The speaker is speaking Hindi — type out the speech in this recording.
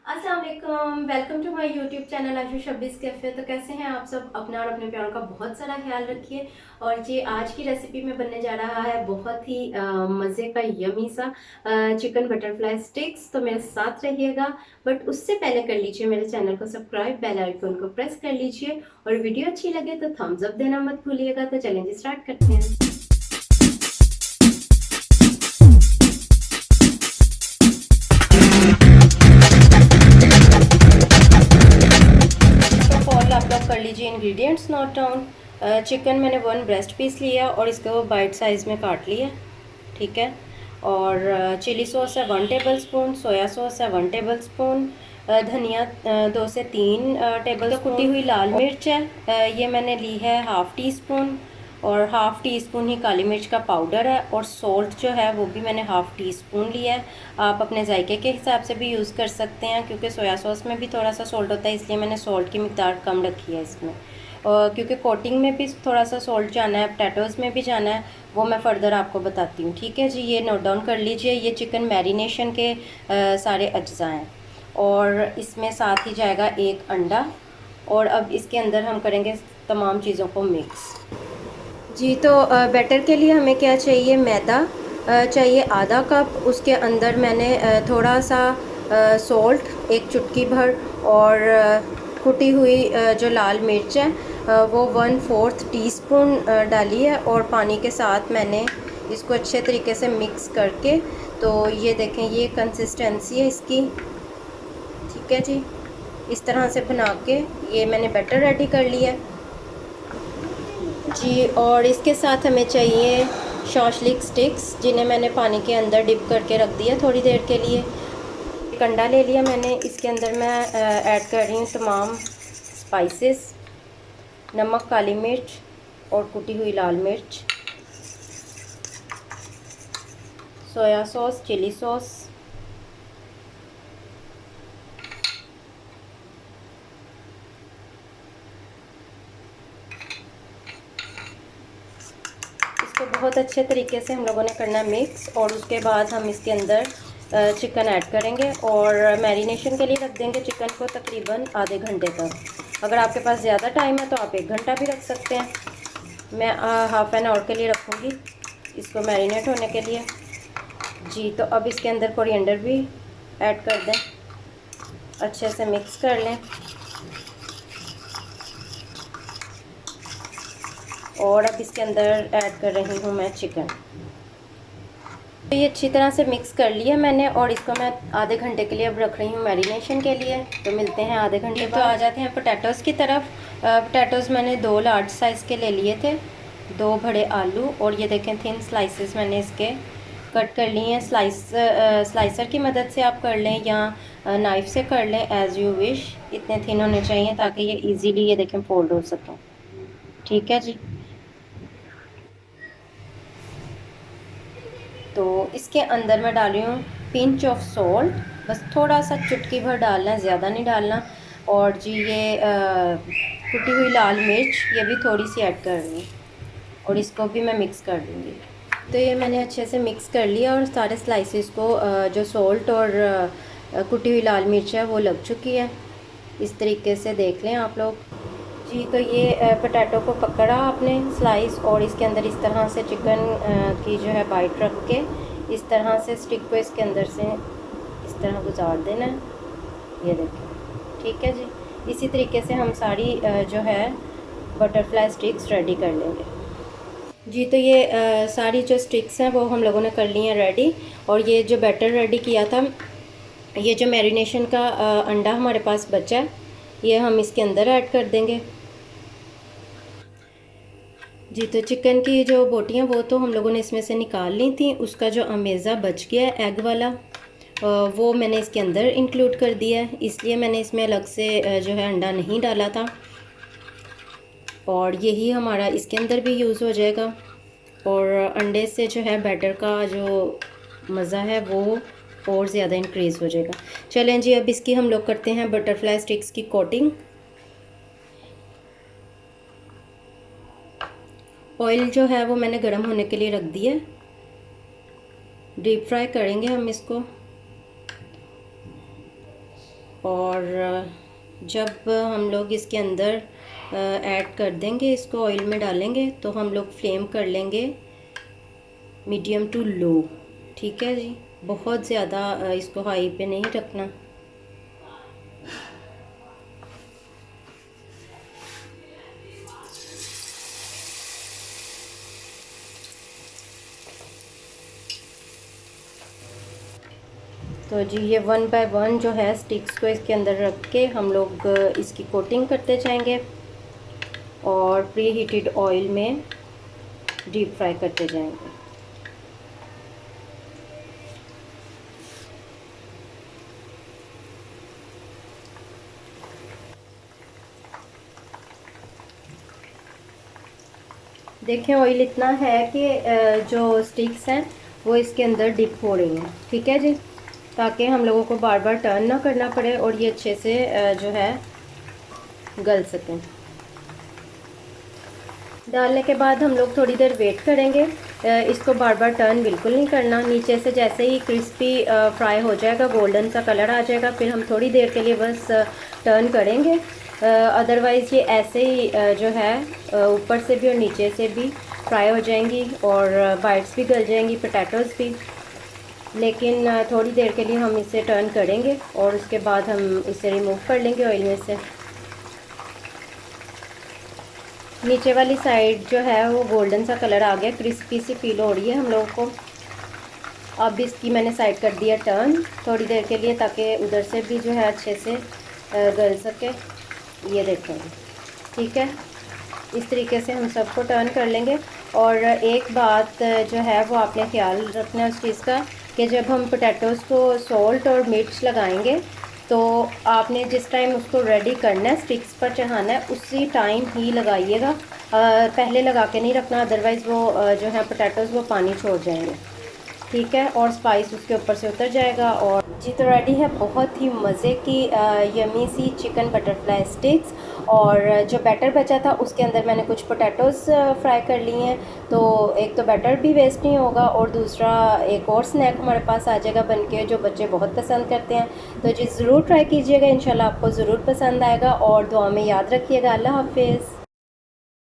अस्सलाम वालेकुम, welcome to my YouTube channel Ashu 26 cafe. तो कैसे हैं आप सब? अपना और अपने प्यारों का बहुत सारा ख्याल रखिए। और जी आज की रेसिपी में बनने जा रहा है बहुत ही मज़े का यमी सा चिकन बटरफ्लाई स्टिक्स। तो मेरे साथ रहिएगा, बट उससे पहले कर लीजिए मेरे चैनल को सब्सक्राइब, बेल आइकन को प्रेस कर लीजिए और वीडियो अच्छी लगे तो थम्स अप देना मत भूलिएगा। तो चलें जी, स्टार्ट करते हैं। फॉल आप लोग कर लीजिए इंग्रेडिएंट्स नोट डाउन। चिकन मैंने 1 ब्रेस्ट पीस लिया और इसको बाइट साइज़ में काट लिया, ठीक है। और चिली सॉस है 1 टेबल स्पून, सोया सॉस है 1 टेबल स्पून, धनिया 2 से 3 टेबल स्पून, कुटी हुई लाल मिर्च है ये मैंने ली है हाफ़ टी स्पून, और हाफ़ टी स्पून ही काली मिर्च का पाउडर है। और सॉल्ट जो है वो भी मैंने हाफ़ टी स्पून लिया है। आप अपने जायके के हिसाब से भी यूज़ कर सकते हैं, क्योंकि सोया सॉस में भी थोड़ा सा सॉल्ट होता है, इसलिए मैंने सॉल्ट की मिक़दार कम रखी है इसमें। क्योंकि कोटिंग में भी थोड़ा सा सॉल्ट जाना है, पोटैटोज़ में भी जाना है, वो मैं फ़र्दर आपको बताती हूँ, ठीक है जी। ये नोट डाउन कर लीजिए, ये चिकन मैरिनेशन के सारे अज्जा हैं। और इसमें साथ ही जाएगा 1 अंडा। और अब इसके अंदर हम करेंगे तमाम चीज़ों को मिक्स। जी तो बैटर के लिए हमें क्या चाहिए? मैदा चाहिए आधा कप। उसके अंदर मैंने थोड़ा सा सॉल्ट 1 चुटकी भर, और कुटी हुई जो लाल मिर्च है वो 1/4 टीस्पून डाली है। और पानी के साथ मैंने इसको अच्छे तरीके से मिक्स करके, तो ये देखें ये कंसिस्टेंसी है इसकी, ठीक है जी। इस तरह से बना के ये मैंने बैटर रेडी कर लिया है जी। और इसके साथ हमें चाहिए शॉशलिक स्टिक्स, जिन्हें मैंने पानी के अंदर डिप करके रख दिया थोड़ी देर के लिए। एक अंडा ले लिया मैंने, इसके अंदर मैं ऐड कर रही हूँ तमाम स्पाइसेस, नमक, काली मिर्च और कुटी हुई लाल मिर्च, सोया सॉस, चिली सॉस, इसको बहुत अच्छे तरीके से हम लोगों ने करना है मिक्स। और उसके बाद हम इसके अंदर चिकन ऐड करेंगे और मैरिनेशन के लिए रख देंगे चिकन को तकरीबन आधे घंटे तक। अगर आपके पास ज़्यादा टाइम है तो आप 1 घंटा भी रख सकते हैं। मैं हाफ़ एन आवर के लिए रखूँगी इसको मैरिनेट होने के लिए जी। तो अब इसके अंदर कोरिएंडर भी ऐड कर दें, अच्छे से मिक्स कर लें। और अब इसके अंदर ऐड कर रही हूँ मैं चिकन। तो ये अच्छी तरह से मिक्स कर लिया मैंने, और इसको मैं आधे घंटे के लिए अब रख रही हूँ मैरिनेशन के लिए। तो मिलते हैं आधे घंटे बाद। तो आ जाते हैं पोटैटोज़ की तरफ। पोटैटोज़ मैंने 2 लार्ज साइज़ के ले लिए थे, 2 बड़े आलू, और ये देखें थिन स्लाइसेस मैंने इसके कट कर लिए हैं। स्लाइसर की मदद से आप कर लें या नाइफ़ से कर लें, एज़ यू विश। इतने थिन होने चाहिए ताकि ये ईज़िली ये देखें फोल्ड हो सकें, ठीक है जी। तो इसके अंदर मैं डाल रही हूँ पिंच ऑफ सॉल्ट, बस थोड़ा सा चुटकी भर डालना है, ज़्यादा नहीं डालना। और जी ये कुटी हुई लाल मिर्च ये भी थोड़ी सी ऐड कर रही हूँ, और इसको भी मैं मिक्स कर दूँगी। तो ये मैंने अच्छे से मिक्स कर लिया, और सारे स्लाइसेस को जो सॉल्ट और कुटी हुई लाल मिर्च है वो लग चुकी है। इस तरीके से देख लें आप लोग जी। तो ये पोटैटो को पकड़ा आपने स्लाइस, और इसके अंदर इस तरह से चिकन की जो है बाइट रख के इस तरह से स्टिक को इसके अंदर से इस तरह गुजार देना है, ये देखें, ठीक है जी। इसी तरीके से हम सारी जो है बटरफ्लाई स्टिक्स रेडी कर लेंगे जी। तो ये सारी जो स्टिक्स हैं वो हम लोगों ने कर ली हैं रेडी। और ये जो बैटर रेडी किया था, ये जो मैरिनेशन का अंडा हमारे पास बचा है, ये हम इसके अंदर ऐड कर देंगे जी। तो चिकन की जो बोटियाँ वो तो हम लोगों ने इसमें से निकाल ली थी, उसका जो अमेज़ा बच गया है एग वाला, वो मैंने इसके अंदर इंक्लूड कर दिया है, इसलिए मैंने इसमें अलग से जो है अंडा नहीं डाला था। और यही हमारा इसके अंदर भी यूज़ हो जाएगा, और अंडे से जो है बैटर का जो मज़ा है वो और ज़्यादा इंक्रीज़ हो जाएगा। चलें जी, अब इसकी हम लोग करते हैं बटरफ्लाई स्टिक्स की कोटिंग। ऑयल जो है वो मैंने गर्म होने के लिए रख दिया, डीप फ्राई करेंगे हम इसको। और जब हम लोग इसके अंदर ऐड कर देंगे, इसको ऑयल में डालेंगे, तो हम लोग फ्लेम कर लेंगे मीडियम टू लो। ठीक है जी, बहुत ज़्यादा इसको हाई पे नहीं रखना। तो जी ये 1 बाय 1 जो है स्टिक्स को इसके अंदर रख के हम लोग इसकी कोटिंग करते जाएंगे और प्री हीटेड ऑयल में डीप फ्राई करते जाएंगे। देखें ऑयल इतना है कि जो स्टिक्स हैं वो इसके अंदर डिप हो रही हैं। ठीक है जी, ताकि हम लोगों को बार बार टर्न ना करना पड़े और ये अच्छे से जो है गल सकें। डालने के बाद हम लोग थोड़ी देर वेट करेंगे। इसको बार बार टर्न बिल्कुल नहीं करना। नीचे से जैसे ही क्रिस्पी फ्राई हो जाएगा, गोल्डन सा कलर आ जाएगा, फिर हम थोड़ी देर के लिए बस टर्न करेंगे। अदरवाइज़ ये ऐसे ही जो है ऊपर से भी और नीचे से भी फ्राई हो जाएंगी और बाइट्स भी गल जाएंगी, पोटैटोज़ भी। लेकिन थोड़ी देर के लिए हम इसे टर्न करेंगे और उसके बाद हम इसे रिमूव कर लेंगे ऑयल में से। नीचे वाली साइड जो है वो गोल्डन सा कलर आ गया, क्रिस्पी सी फील हो रही है हम लोगों को। अब इसकी मैंने साइड कर दिया टर्न थोड़ी देर के लिए, ताकि उधर से भी जो है अच्छे से गल सके। ये देखें, ठीक है, इस तरीके से हम सबको टर्न कर लेंगे। और एक बात जो है वो आपने ख्याल रखना है उस चीज़ का कि जब हम पोटैटोज़ को सॉल्ट और मिर्च लगाएंगे तो आपने जिस टाइम उसको रेडी करना है, स्टिक्स पर चढ़ाना है, उसी टाइम ही लगाइएगा। पहले लगा के नहीं रखना, अदरवाइज़ वो जो है पोटैटोज़ वो पानी छोड़ जाएंगे। ठीक है, और स्पाइस उसके ऊपर से उतर जाएगा। और जी तो रेडी है बहुत ही मज़े की यमी सी चिकन बटरफ्लाई स्टिक्स। और जो बैटर बचा था उसके अंदर मैंने कुछ पोटैटोज़ फ्राई कर लिए हैं, तो एक तो बैटर भी वेस्ट नहीं होगा और दूसरा एक और स्नैक हमारे पास आ जाएगा बन के, जो बच्चे बहुत पसंद करते हैं। तो जी ज़रूर ट्राई कीजिएगा, इंशाल्लाह आपको ज़रूर पसंद आएगा। और दुआ में याद रखिएगा। अल्लाह हाफिज़।